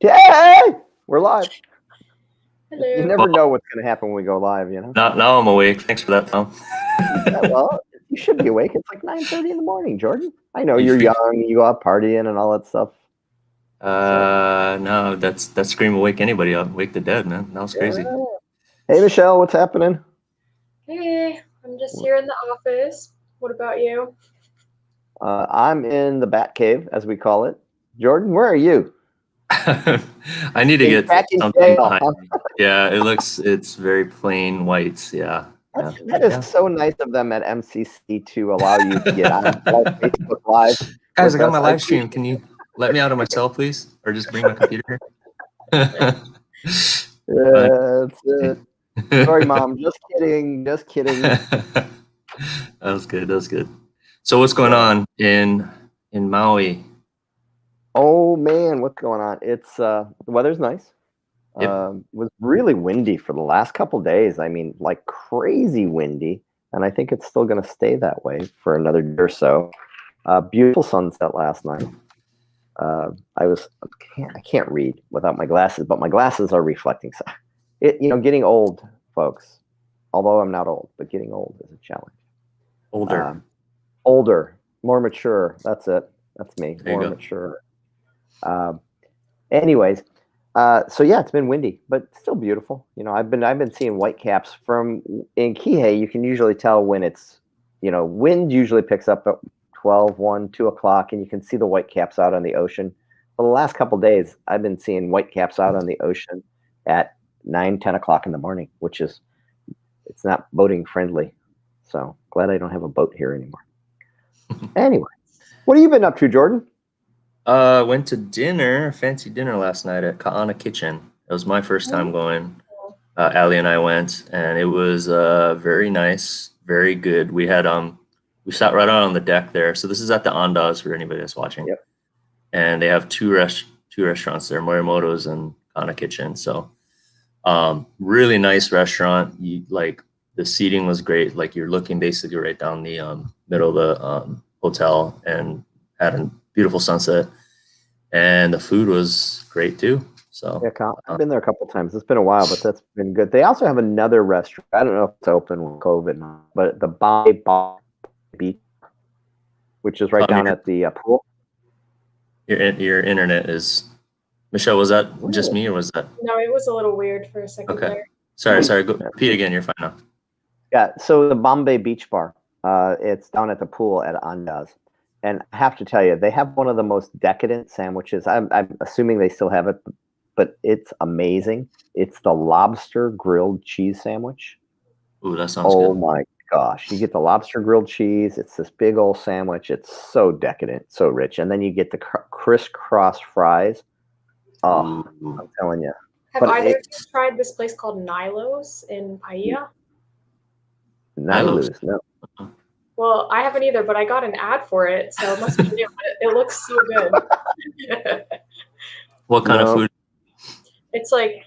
Hey, we're live. You Hello. never know what's going to happen when we go live, you know? Now I'm awake. Thanks for that, Tom. Yeah, well, you should be awake. It's like 9:30 in the morning, Jordan. I know You you're should- young. You go out partying and all that stuff. No, that's scream awake anybody up. Wake the dead, man. That was crazy. Yeah. Hey, Michelle, what's happening? Hey, I'm just here in the office. What about you? I'm in the Bat Cave, as we call it. Jordan, where are you? I need to In get back in something jail, behind huh? me. Yeah, it's very plain white. Yeah. Yeah. That is Yeah. so nice of them at MCC to allow you to get on Facebook Live. Guys, with I got us. my I live stream. Can you let me out of my cell, please? Or just bring my computer here? That's it. Sorry, Mom. Just kidding. Just kidding. That was good. That was good. So what's going on in Maui? Oh man, what's going on? It's the weather's nice. Yep. Was really windy for the last couple days. I mean, like crazy windy, and I think it's still going to stay that way for another year or so. Beautiful sunset last night. I can't read without my glasses, but my glasses are reflecting. So, getting old, folks. Although I'm not old, but getting old is a challenge. Older, more mature. That's it. That's me. There you More go. mature. Anyways, so yeah, it's been windy, but still beautiful. I've been seeing whitecaps in Kihei. You can usually tell when it's, wind usually picks up at 12, 1, 2 o'clock, and you can see the whitecaps out on the ocean. For the last couple of days, I've been seeing whitecaps out on the ocean at 9, 10 o'clock in the morning, which is, it's not boating friendly. So glad I don't have a boat here anymore. Anyway, what have you been up to, Jordan? Went to dinner, fancy dinner last night at Ka'ana Kitchen. It was my first time going. Allie and I went, and it was very nice, very good. We sat right out on the deck there. So this is at the Andaz for anybody that's watching. Yep. And they have two restaurants there, Morimoto's and Ka'ana Kitchen. So really nice restaurant. The seating was great. Like you're looking basically right down the middle of the hotel and had a beautiful sunset, and the food was great too. So yeah, I've been there a couple times. It's been a while, but that's been good. They also have another restaurant. I don't know if it's open with COVID, but the Bocce Beach, which is right down at the pool. Your internet is, Michelle. Was that just me or was that? No, it was a little weird for a second there. Sorry. Go repeat again. You're fine now. Yeah. So the Bombay Beach Bar, it's down at the pool at Andaz. And I have to tell you, they have one of the most decadent sandwiches. I'm assuming they still have it, but it's amazing. It's the lobster grilled cheese sandwich. Ooh, that sounds good. Oh my gosh. You get the lobster grilled cheese. It's this big old sandwich. It's so decadent, so rich. And then you get the crisscross fries. Oh, I'm telling you. Have either of you tried this place called Nilo's in Paia? Nilo's, no. Well, I haven't either, but I got an ad for it, so it must be new. It looks so good. What kind of food? It's like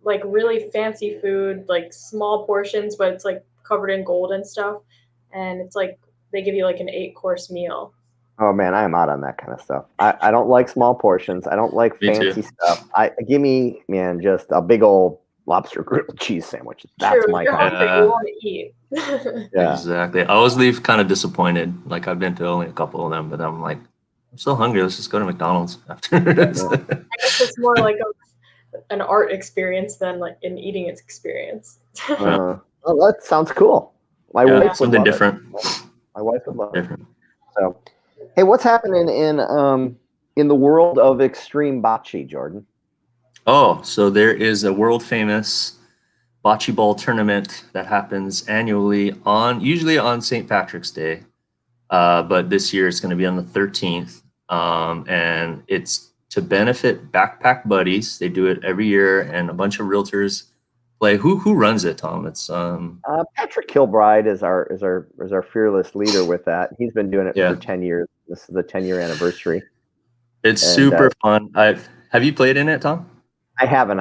really fancy food, like small portions, but it's like covered in gold and stuff. And it's like they give you like an 8-course meal. Oh man, I am out on that kind of stuff. I don't like small portions. I don't like fancy stuff. Give me, man, just a big old lobster grilled cheese sandwich. That's my kind of thing. You want to eat. Yeah. Exactly. I always leave kind of disappointed. Like I've been to only a couple of them, but I'm like, I'm so hungry. Let's just go to McDonald's after this. I guess it's more like an art experience than like an eating experience. Oh, that sounds cool. My wife would something love different. My wife would love it. So, hey, what's happening in the world of extreme bocce, Jordan? Oh, so there is a world famous bocce ball tournament that happens annually usually on St. Patrick's Day, but this year it's going to be on the 13th, and it's to benefit Backpack Buddies. They do it every year, and a bunch of realtors play. Who runs it, Tom? It's Patrick Kilbride is our fearless leader with that. He's been doing it for 10 years. This is the 10-year anniversary. It's super fun. Have you played in it, Tom? I haven't.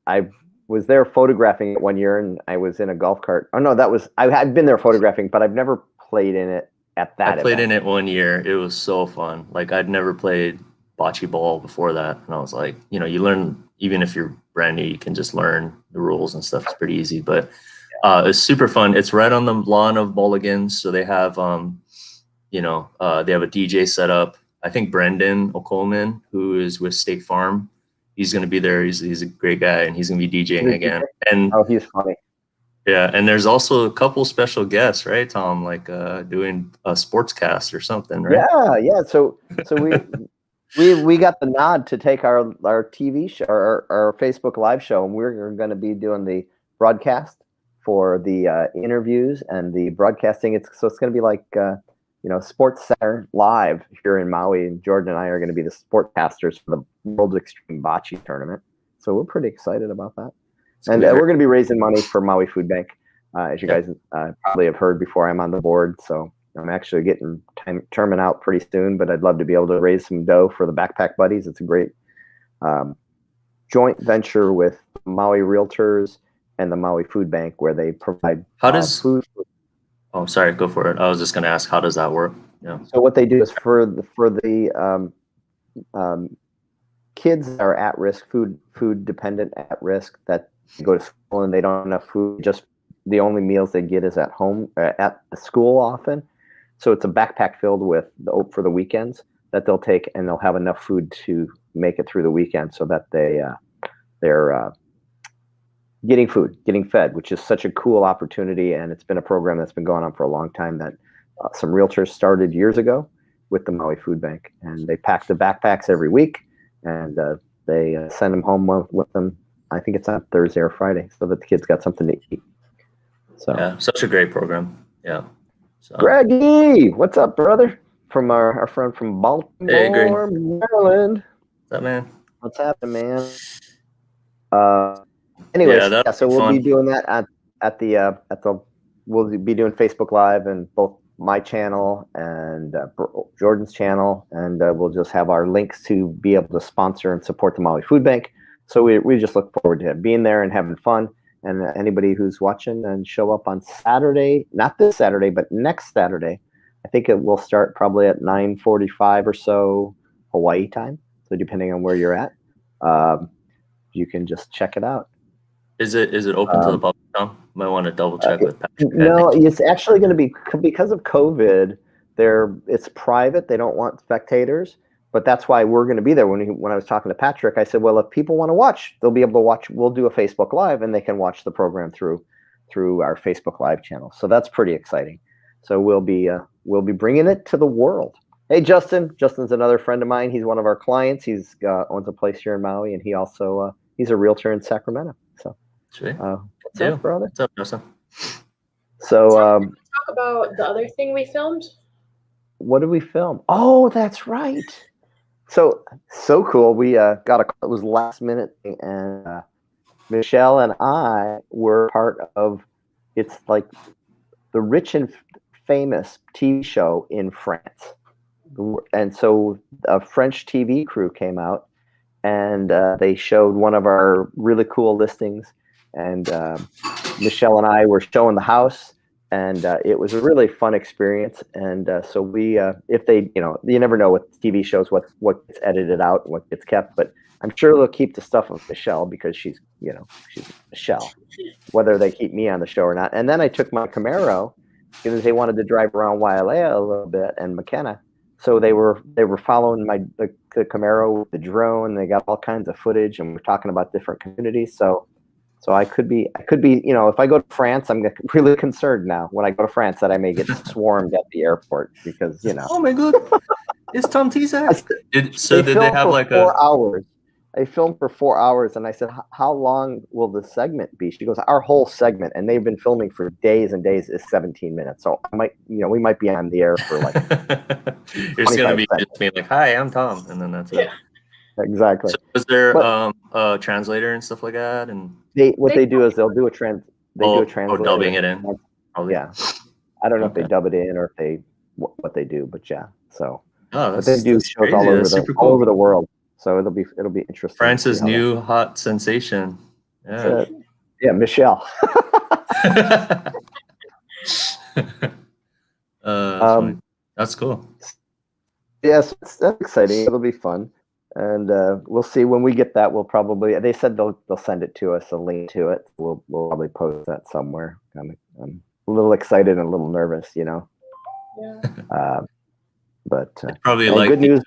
I was there photographing it one year, and I was in a golf cart. Oh no, I've been there photographing, but I've never played in it at that. I played in it one year. It was so fun. Like I'd never played bocce ball before that, and I was like, you know, you learn, even if you're brand new, you can just learn the rules and stuff. It's pretty easy, but it's super fun. It's right on the lawn of Mulligan's, so they have you know, they have a DJ set up. I think Brendan O'Coleman, who is with State Farm, he's going to be there. He's a great guy, and he's going to be DJing again. And Oh, he's funny. yeah, and there's also a couple special guests, right, Tom? Like doing a sportscast or something, right? Yeah. So we got the nod to take our TV show, our Facebook Live show, and we're going to be doing the broadcast for the interviews and the broadcasting. It's going to be like you know, Sports Center Live here in Maui, and Jordan and I are going to be the sportcasters for the World Extreme Bocce tournament. So we're pretty excited about that. And we're going to be raising money for Maui Food Bank, as you guys probably have heard before. I'm on the board, so I'm actually getting terming out pretty soon. But I'd love to be able to raise some dough for the Backpack Buddies. It's a great joint venture with Maui Realtors and the Maui Food Bank, where they provide food. Oh, sorry, go for it. I was just going to ask, how does that work? Yeah. So what they do is for the kids that are at risk, food dependent at risk, that go to school and they don't have enough food. Just the only meals they get is at home, at the school often. So it's a backpack filled with for the weekends that they'll take, and they'll have enough food to make it through the weekend, so that they're getting fed, which is such a cool opportunity. And it's been a program that's been going on for a long time that some realtors started years ago with the Maui Food Bank, and they pack the backpacks every week, and they send them home with them. I think it's on Thursday or Friday, so that the kids got something to eat. So yeah, such a great program. Yeah. So. Greggy, what's up, brother? From our friend from Baltimore, hey, Maryland. What's up, man? What's happening, man? Anyways, so we'll be doing that at the we'll be doing Facebook Live and both my channel and Jordan's channel, and we'll just have our links to be able to sponsor and support the Maui Food Bank. So we just look forward to being there and having fun. And anybody who's watching, and show up on Saturday, not this Saturday, but next Saturday. I think it will start probably at 9:45 or so Hawaii time. So depending on where you're at, you can just check it out. Is it open to the public? Tom? Might want to double check with Patrick. No, it's actually going to be, because of COVID. It's private. They don't want spectators, but that's why we're going to be there. When I was talking to Patrick, I said, well, if people want to watch, they'll be able to watch. We'll do a Facebook Live, and they can watch the program through our Facebook Live channel. So that's pretty exciting. So we'll be bringing it to the world. Hey, Justin's another friend of mine. He's one of our clients. He's owns a place here in Maui, and he also he's a realtor in Sacramento. So what's up, brother? What's up, Justin? So talk about the other thing we filmed. What did we film? Oh, that's right. So cool. We it was last minute, and Michelle and I were part of, it's like the Rich and Famous TV show in France. And so a French TV crew came out, and they showed one of our really cool listings, and Michelle and I were showing the house, and it was a really fun experience. And so we, if they, you never know with TV shows what gets edited out and what gets kept, but I'm sure they'll keep the stuff of Michelle, because she's Michelle, whether they keep me on the show or not. And then I took my Camaro, because they wanted to drive around Wailea a little bit, and McKenna. So they were following the Camaro with the drone. They got all kinds of footage, and we're talking about different communities. So I could be, if I go to France, I'm really concerned now when I go to France that I may get swarmed at the airport, because Oh my God, it's Tom Tisak. Did they have like 4 hours? They filmed for 4 hours, and I said, how long will the segment be? She goes, our whole segment, and they've been filming for days and days, is 17 minutes. So we might be on the air for like. It's gonna be just being like, "Hi, I'm Tom," and then that's it. Exactly. So is there a translator and stuff like that? And what they do is they'll do a translator. Dubbing it in. Probably. Yeah, I don't know if they dub it in or if they what they do, but yeah. So, but they do shows crazy. all over the world. So it'll be interesting. France's new hot sensation. Yeah. Michelle. That's cool. Yes, that's exciting. It'll be fun. And we'll see when we get that. We'll probably. They said they'll send it to us, a link to it. We'll probably post that somewhere. I'm a little excited and a little nervous, you know. Yeah. But probably and like good news.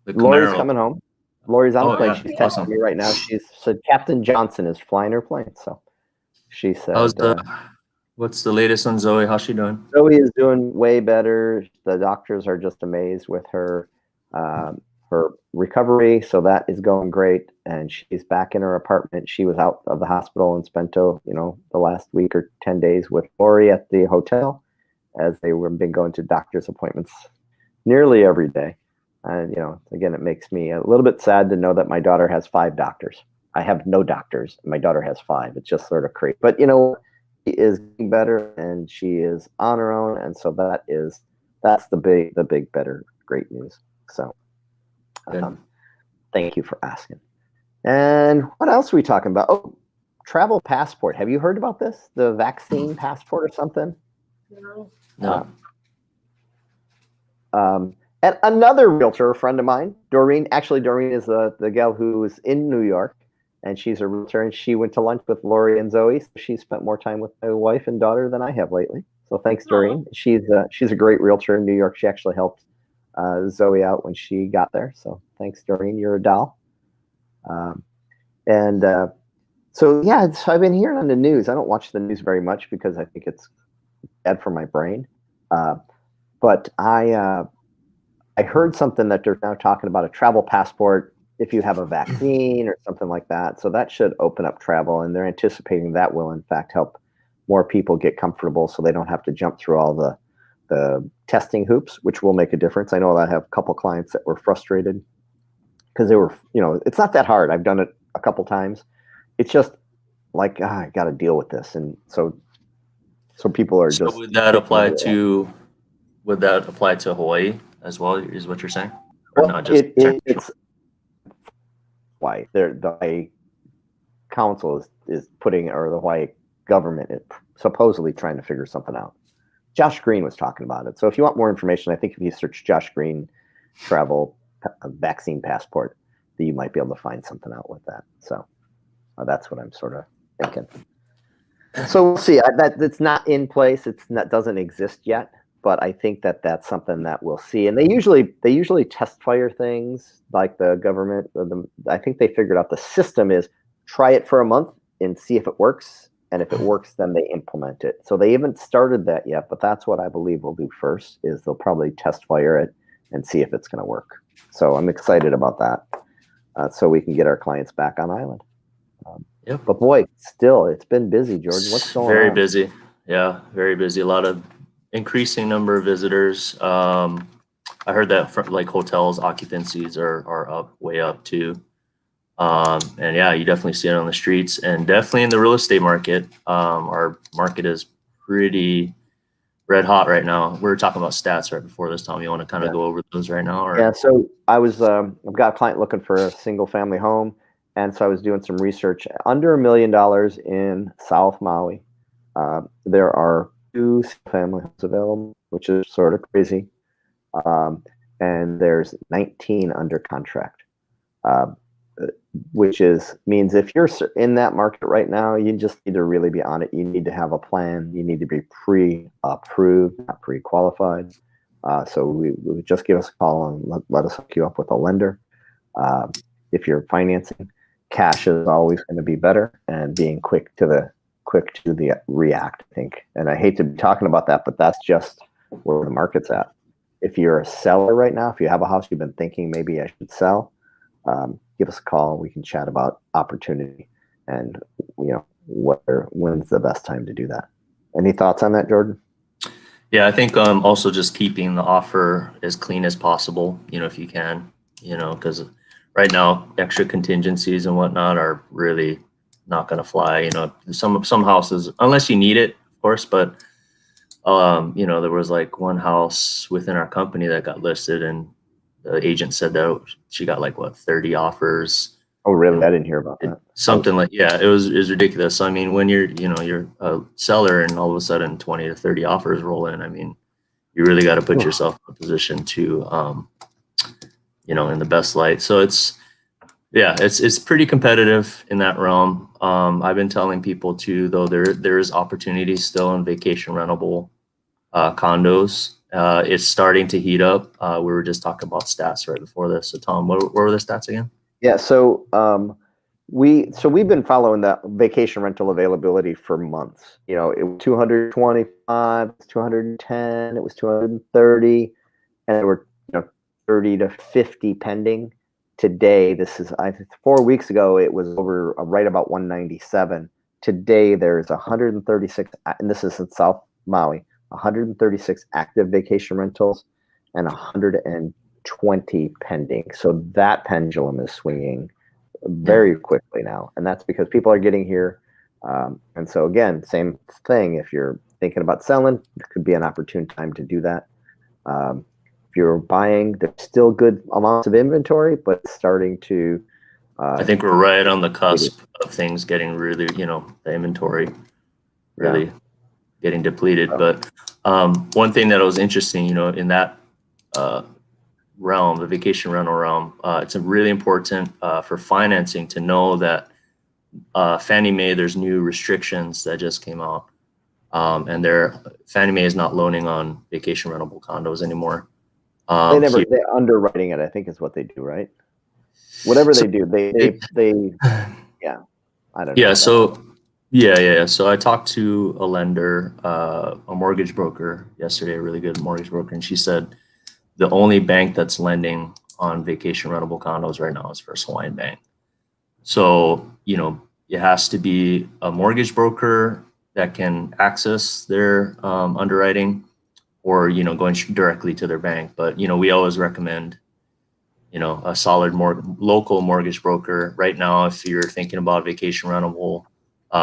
the Lori's Camaro. coming home. Lori's on the plane. Yeah, She's texting me right now. She said Captain Johnson is flying her plane. So she said. What's the latest on Zoe? How's she doing? Zoe is doing way better. The doctors are just amazed with her recovery. So that is going great. And she's back in her apartment. She was out of the hospital and spent, the last week or 10 days with Lori at the hotel, as they were been going to doctor's appointments nearly every day. And, again, it makes me a little bit sad to know that my daughter has 5 doctors. I have no doctors. My daughter has 5. It's just sort of crazy. But, she is getting better and she is on her own. And so that's the big, better, great news. So thank you for asking. And what else are we talking about? Oh, travel passport. Have you heard about this? The vaccine passport or something? No. And another realtor, a friend of mine, Doreen. Actually, Doreen is the gal who is in New York, and she's a realtor. And she went to lunch with Lori and Zoe. So she spent more time with my wife and daughter than I have lately. So thanks, Doreen. She's a great realtor in New York. She actually helped Zoe out when she got there. So thanks, Doreen. You're a doll. So yeah, I've been hearing on the news. I don't watch the news very much because I think it's bad for my brain. But I heard something that they're now talking about a travel passport if you have a vaccine or something like that. So that should open up travel, and they're anticipating that will in fact help more people get comfortable so they don't have to jump through all the testing hoops, which will make a difference. I know I have a couple clients that were frustrated because they were, it's not that hard. I've done it a couple times. It's just like, I got to deal with this. And so people are just. Would that apply to Hawaii as well, is what you're saying? Or Well, not just it's why the Hawaii council is putting, or the Hawaii government is supposedly trying to figure something out. Josh Green was talking about it. So if you want more information, I think if you search Josh Green travel vaccine passport, that you might be able to find something out with that. So that's what I'm sort of thinking. So we'll see. That it's not in place. Doesn't exist yet. But I think that's something that we'll see. And they usually test fire things, like the government. I think they figured out the system is try it for a month and see if it works. And if it works, then they implement it. So they haven't started that yet, but that's what I believe we'll do first, is they'll probably test fire it and see if it's going to work. So I'm excited about that, so we can get our clients back on island. Yep. But boy, still, it's been busy, Jordan. What's going on? Very busy. Yeah, very busy. A lot of increasing number of visitors. I heard that like hotels occupancies are up, way up too. And yeah, you definitely see it on the streets, and definitely in the real estate market. Our market is pretty red hot right now. We were talking about stats right before this, Tom. You want to kind of go over those right now? Or? Yeah. So I've got a client looking for a single family home. And so I was doing some research. Under $1 million in South Maui, there are 2 family homes available, which is sort of crazy. And there's 19 under contract. Which means if you're in that market right now, you just need to really be on it. You need to have a plan. You need to be pre-approved, not pre-qualified. So we just give us a call and let us hook you up with a lender. If you're financing, cash is always going to be better, and being quick to the react, I think. And I hate to be talking about that, but that's just where the market's at. If you're a seller right now, if you have a house you've been thinking maybe I should sell, give us a call. We can chat about opportunity and when's the best time to do that. Any thoughts on that, Jordan? Yeah, I think also just keeping the offer as clean as possible, if you can, because right now extra contingencies and whatnot are really not going to fly. Some houses, unless you need it, of course, but there was like one house within our company that got listed, and the agent said that she got 30 offers. Oh, really? I didn't hear about that. Something it was ridiculous. So, I mean, when you're a seller and all of a sudden 20 to 30 offers roll in, I mean, you really got to put yourself in a position to, in the best light. So it's pretty competitive in that realm. I've been telling people too, though, there is opportunity still in vacation rentable condos. It's starting to heat up. We were just talking about stats right before this. So Tom, what were the stats again? Yeah, so we've been following that vacation rental availability for months. It was 225, it was 210, it was 230, and there were 30 to 50 pending. Today, this is 4 weeks ago, it was over right about 197. Today, there's 136, and this is in South Maui, 136 active vacation rentals and 120 pending. So that pendulum is swinging very quickly now, and that's because people are getting here. And so again, same thing. If you're thinking about selling, it could be an opportune time to do that. If you're buying, there's still good amounts of inventory, but it's starting to. I think we're right on the cusp of things getting really, the inventory really getting depleted. But one thing that was interesting, in that realm, the vacation rental realm, it's really important for financing to know that Fannie Mae, there's new restrictions that just came out, and Fannie Mae is not loaning on vacation rentable condos anymore. They're underwriting it, I think, is what they do, right? Whatever they do, they yeah, I don't know. Yeah, so yeah. So I talked to a lender, a mortgage broker yesterday, a really good mortgage broker, and she said the only bank that's lending on vacation rentable condos right now is First Hawaiian Bank. So, it has to be a mortgage broker that can access their underwriting, or, going directly to their bank. But, we always recommend, a solid local mortgage broker. Right now, if you're thinking about vacation rentable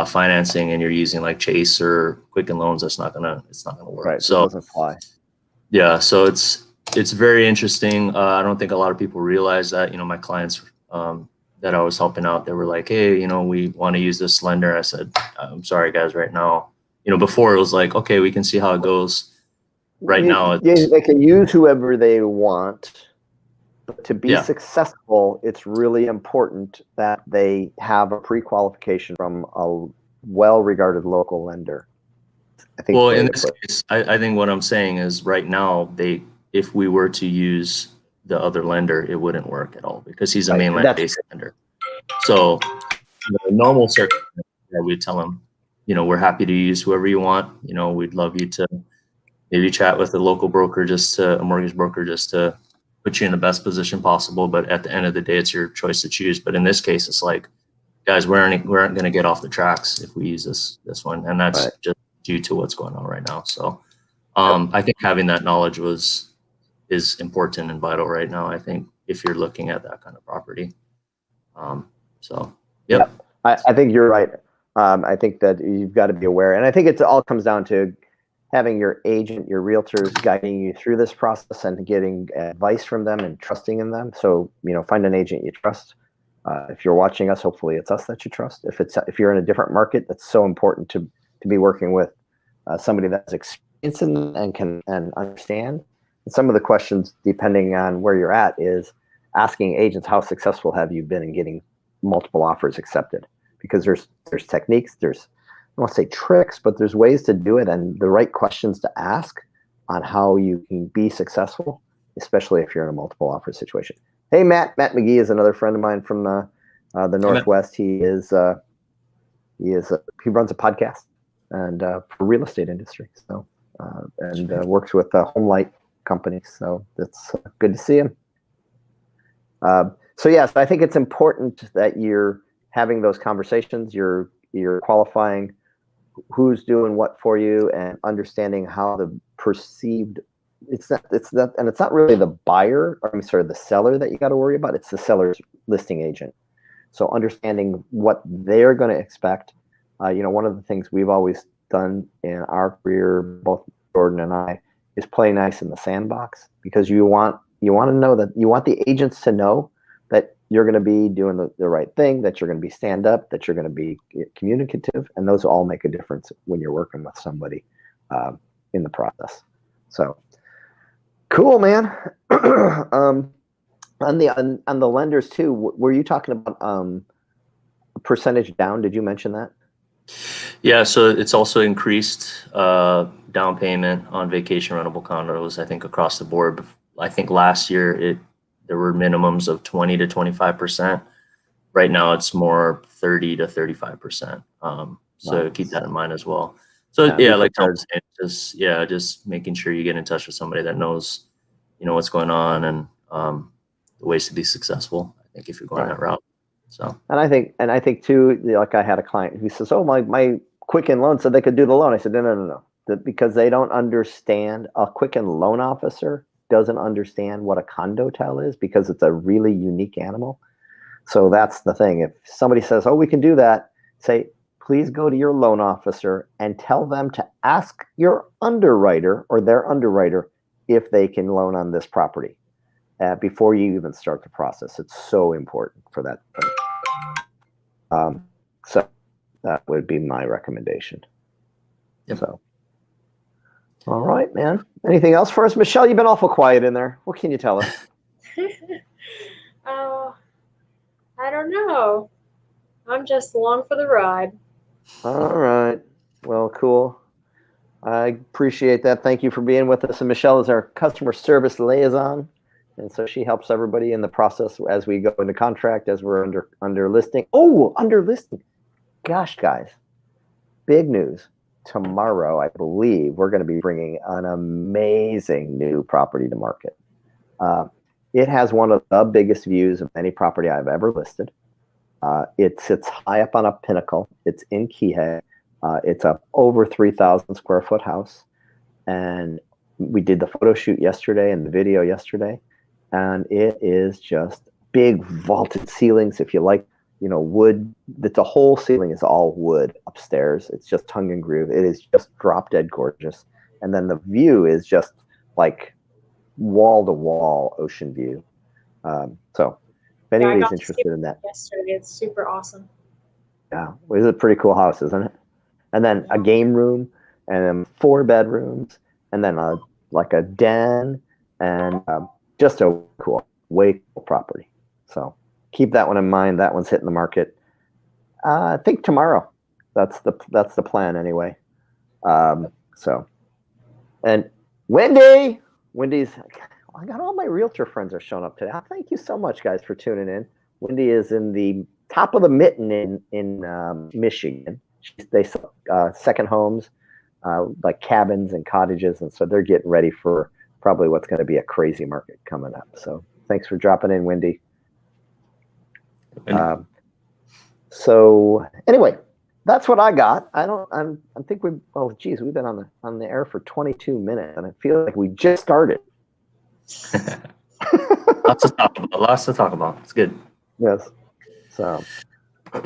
financing and you're using like Chase or Quicken Loans, it's not gonna work. Right. So it doesn't fly. Yeah. So it's very interesting. I don't think a lot of people realize that. My clients that I was helping out, they were like, hey, we want to use this lender. I said, I'm sorry, guys, right now. Before it was like, okay, we can see how it goes. Right now, they can use whoever they want. But to be Yeah. successful, it's really important that they have a pre-qualification from a well-regarded local lender. I think. Well, in this case, I think what I'm saying is right now, if we were to use the other lender, it wouldn't work at all because he's a mainland-based lender. So, in normal circumstances, we'd tell him, we're happy to use whoever you want. We'd love you to maybe chat with a local broker, a mortgage broker, just to put you in the best position possible. But at the end of the day, it's your choice to choose. But in this case, it's like, guys, we aren't going to get off the tracks if we use this one, and that's just due to what's going on right now. So, I think having that knowledge is important and vital right now. I think if you're looking at that kind of property. Yeah, I think you're right. I think that you've got to be aware, and I think it all comes down to having your agent, your realtors guiding you through this process and getting advice from them and trusting in them. So, find an agent you trust. If you're watching us, hopefully it's us that you trust. If you're in a different market, that's so important to be working with somebody that's experienced and can understand. And some of the questions, depending on where you're at, is asking agents, how successful have you been in getting multiple offers accepted? Because there's techniques, I don't want to say tricks, but there's ways to do it and the right questions to ask on how you can be successful, especially if you're in a multiple offer situation. Hey, Matt McGee is another friend of mine from the Northwest. He runs a podcast and for real estate industry. So works with home light companies. So that's good to see him. So yes, I think it's important that you're having those conversations. You're qualifying who's doing what for you and understanding how the perceived. It's not really the buyer, or the seller that you got to worry about. It's the seller's listing agent. So understanding what they're going to expect. One of the things we've always done in our career, both Jordan and I, is play nice in the sandbox, because you want to know that you want the agents to know that you're going to be doing the right thing, that you're going to be stand up, that you're going to be communicative, and those all make a difference when you're working with somebody in the process. So cool, man. On the lenders too, were you talking about percentage down? Did you mention that? Yeah, so it's also increased down payment on vacation rentable condos, I think across the board. I think last year there were minimums of 20 to 25%. Right now it's more 30 to 35%. So keep that in mind as well. So yeah, like Tom was saying, just making sure you get in touch with somebody that knows, what's going on and the ways to be successful, I think, if you're going that route. So and I think too, like I had a client who says, "Oh, my Quicken loan said they could do the loan." I said, No. Because they don't understand. A Quicken loan officer doesn't understand what a condotel is because it's a really unique animal. So that's the thing. If somebody says, "Oh, we can do that," say, "Please go to your loan officer and tell them to ask your underwriter or their underwriter if they can loan on this property before you even start the process." It's so important for that thing. So that would be my recommendation. Yep. So, all right, man. Anything else for us, Michelle? You've been awful quiet in there. What can you tell us? I don't know. I'm just along for the ride. All right. Well, cool. I appreciate that. Thank you for being with us. And Michelle is our customer service liaison. And so she helps everybody in the process as we go into contract, as we're under listing. Oh, under listing. Gosh, guys, big news. Tomorrow, I believe, we're going to be bringing an amazing new property to market. It has one of the biggest views of any property I've ever listed. It sits high up on a pinnacle. It's in Kihei. It's a over 3,000 square foot house. And we did the photo shoot yesterday and the video yesterday. And it is just big vaulted ceilings. If you like, wood, the whole ceiling is all wood upstairs. It's just tongue and groove. It is just drop dead gorgeous. And then the view is just like wall to wall ocean view. So if anybody's interested in that. Yesterday, it's super awesome. Yeah, well, it's a pretty cool house, isn't it? And then a game room, and then 4 bedrooms, and then like a den, and just a way cool property. So keep that one in mind. That one's hitting the market. I think tomorrow. That's the plan anyway. So, and Wendy's. I got all my realtor friends are showing up today. Thank you so much, guys, for tuning in. Wendy is in the top of the mitten in Michigan. They sell second homes, like cabins and cottages, and so they're getting ready for probably what's going to be a crazy market coming up. So thanks for dropping in, Wendy. So anyway, that's what I got. I think we've been on the air for 22 minutes, and I feel like we just started. Lots to talk about. It's good. Yes. So,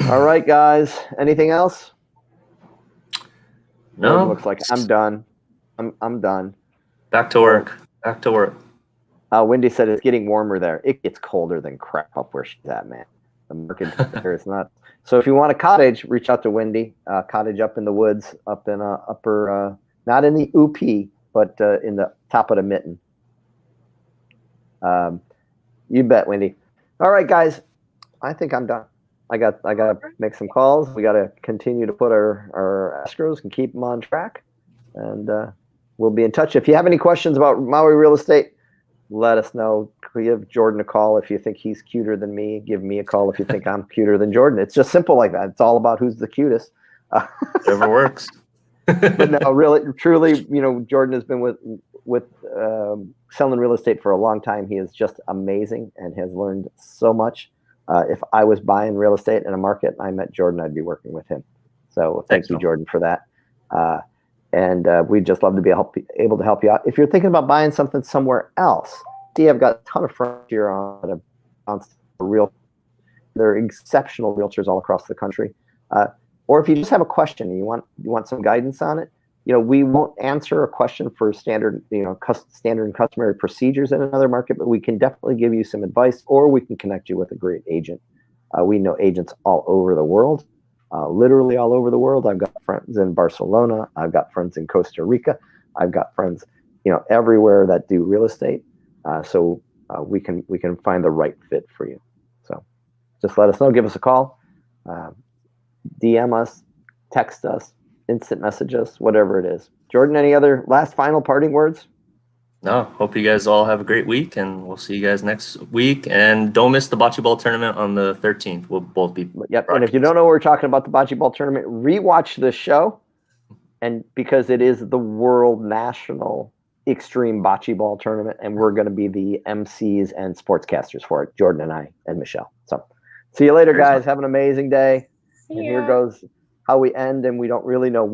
all right, guys. Anything else? No. It looks like I'm done. I'm done. Back to work. Wendy said it's getting warmer there. It gets colder than crap up where she's at, man. The market there is not. So if you want a cottage, reach out to Wendy. Cottage up in the woods, up in upper, not in the UP, but in the top of the mitten. You bet, Wendy. All right, guys. I think I'm done. I got to make some calls. We got to continue to put our escrows and keep them on track. And we'll be in touch. If you have any questions about Maui real estate, let us know. Give Jordan a call if you think he's cuter than me. Give me a call if you think I'm cuter than Jordan. It's just simple like that. It's all about who's the cutest. Whatever works. But no, really, truly, Jordan has been with selling real estate for a long time. He is just amazing and has learned so much. If I was buying real estate in a market and I met Jordan, I'd be working with him. So thank you, Jordan, for that. And we'd just love to be able to help you out. If you're thinking about buying something somewhere else, I've got a ton of friends here on real. They're exceptional realtors all across the country. Or if you just have a question and you want some guidance on it, we won't answer a question for standard and customary procedures in another market, but we can definitely give you some advice, or we can connect you with a great agent. We know agents all over the world, literally all over the world. I've got friends in Barcelona. I've got friends in Costa Rica. I've got friends, everywhere that do real estate. So we can find the right fit for you. So just let us know. Give us a call, DM us, text us, instant message us, whatever it is. Jordan, any other last final parting words? No, hope you guys all have a great week, and we'll see you guys next week. And don't miss the bocce ball tournament on the 13th. We'll both be. Yep. And if you don't know, we're talking about the bocce ball tournament. Rewatch this show, and because it is the World National Extreme Bocce Ball Tournament, and we're going to be the MCs and sportscasters for it. Jordan and I and Michelle. So, see you later, guys. Have an amazing day. See And ya. here goes how we end, and we don't really know